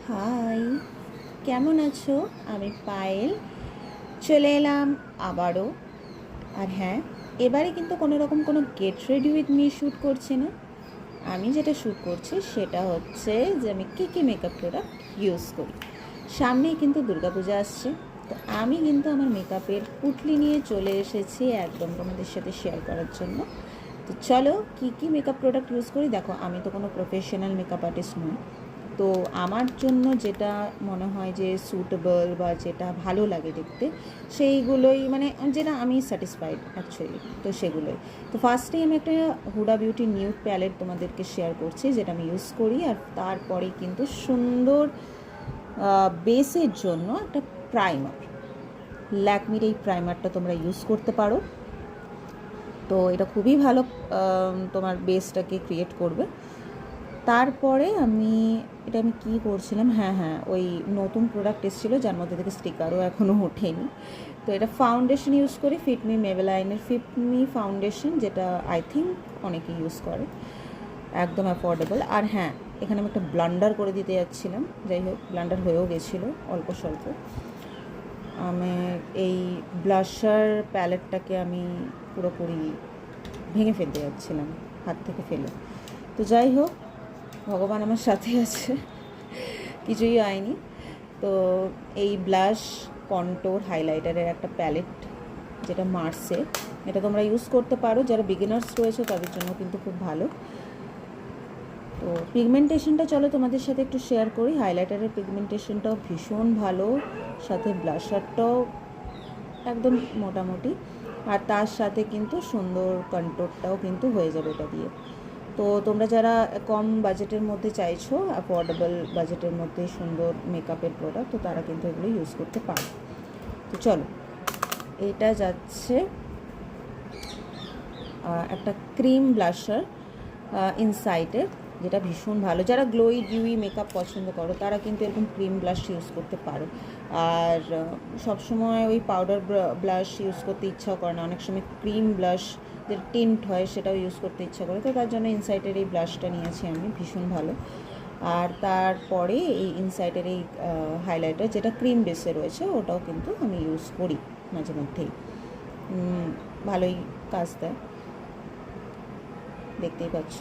High, কেমন আছো? আমি পায়েল চলে এলাম আবারও। আর হ্যাঁ, এবারে কিন্তু কোনো রকম কোনো get ready with me shoot করছি না। আমি যেটা শ্যুট করছি সেটা হচ্ছে যে আমি কী কী মেকআপ প্রোডাক্ট ইউজ করি। সামনেই কিন্তু দুর্গাপূজা আসছে, তো আমি কিন্তু আমার মেকআপের পুটলি নিয়ে চলে এসেছি একদম তোমাদের সাথে শেয়ার করার জন্য। তো চলো কী কী মেকআপ প্রোডাক্ট ইউজ করি। দেখো, আমি তো কোনো প্রফেশনাল মেকআপ আর্টিস্ট নই, তো আমার জন্য যেটা মনে হয় যে সুটেবল বা যেটা ভালো লাগে দেখতে, সেইগুলোই মানে যেটা আমি স্যাটিসফাইড অ্যাকচুয়ালি, তো সেগুলোই। তো ফার্স্টেই আমি একটা হুডা বিউটি নিউড প্যালেট তোমাদেরকে শেয়ার করছি, যেটা আমি ইউজ করি। আর তারপরে কিন্তু সুন্দর বেসের জন্য একটা প্রাইমার, ল্যাকমির এই প্রাইমারটা তোমরা ইউজ করতে পারো। তো এটা খুবই ভালো তোমার বেসটাকে ক্রিয়েট করবে। তারপরে আমি কী করছিলাম, হ্যাঁ, ওই নতুন প্রোডাক্ট এসেছিলো যার মধ্যে থেকে স্টিকারও এখনও ওঠেনি। তো এটা ফাউন্ডেশন ইউজ করি, ফিটমি মেবেলাইনের ফিটমি ফাউন্ডেশন, যেটা আই থিঙ্ক অনেকে ইউজ করে, একদম অ্যাফোর্ডেবল। আর হ্যাঁ, এখানে আমি একটা ব্লান্ডার করে দিতে যাচ্ছিলাম, যাই হোক ব্লান্ডার হয়েও গেছিলো অল্প স্বল্প। আমি এই ব্লাশার প্যালেটটাকে আমি পুরোপুরি ভেঙে ফেলতে যাচ্ছিলাম হাত থেকে ফেলে। তো যাই হোক, ভগবান আমার সাথে আছে, কিছুই হয়নি। তো এই ব্লাশ কন্টোর হাইলাইটারের একটা প্যালেট, যেটা মার্সে, এটা তোমরা ইউজ করতে পারো। যারা বিগিনার্স রয়েছে তাদের জন্য কিন্তু খুব ভালো। তো পিগমেন্টেশনটা চলো তোমাদের সাথে একটু শেয়ার করি। হাইলাইটারের পিগমেন্টেশনটাও ভীষণ ভালো, সাথে ব্লাশারটাও একদম মোটামুটি, আর তার সাথে কিন্তু সুন্দর কন্ট্রোলটাও কিন্তু হয়ে যাবে এটা দিয়ে। তো তোমরা যারা কম বাজেটের মধ্যে চাইছো, অ্যাফোর্ডেবল বাজেটের মধ্যে সুন্দর মেকআপের প্রোডাক্ট, তো তারা কিন্তু এগুলো ইউজ করতে পারো। তো চলো, এটা যাচ্ছে একটা ক্রিম ব্লাশার ইনসাইটের, যেটা ভীষণ ভালো। যারা গ্লোই ডিউই মেকআপ পছন্দ করো তারা কিন্তু এরকম ক্রিম ব্লাশ ইউজ করতে পারো। আর সবসময় ওই পাউডার ব্লাশ ইউজ করতে ইচ্ছাও করে না, অনেক সময় ক্রিম ব্লাশ যেটা টিন্ট হয় সেটাও ইউজ করতে ইচ্ছা করে। তো তার জন্য ইনসাইটের এই ব্লাশটা নিয়েছি আমি, ভীষণ ভালো। আর তারপরে এই ইনসাইটের এই হাইলাইটার, যেটা ক্রিম বেসে রয়েছে, ওটাও কিন্তু আমি ইউজ করি মাঝে মধ্যেই, ভালোই কাজ দেয়, দেখতেই পাচ্ছ।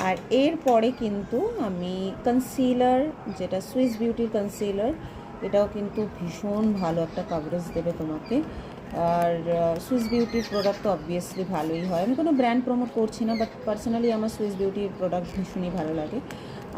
আর এরপরে কিন্তু আমি কনসিলার, যেটা সুইস বিউটির কনসিলার, এটাও কিন্তু ভীষণ ভালো একটা কভারেজ দেবে তোমাকে। আর সুইস বিউটির প্রোডাক্ট তো অবভিয়াসলি ভালোই হয়। আমি কোনো ব্র্যান্ড প্রমোট করছি না, বাট পার্সোনালি আমার সুইস বিউটির প্রোডাক্ট ভীষণই ভালো লাগে।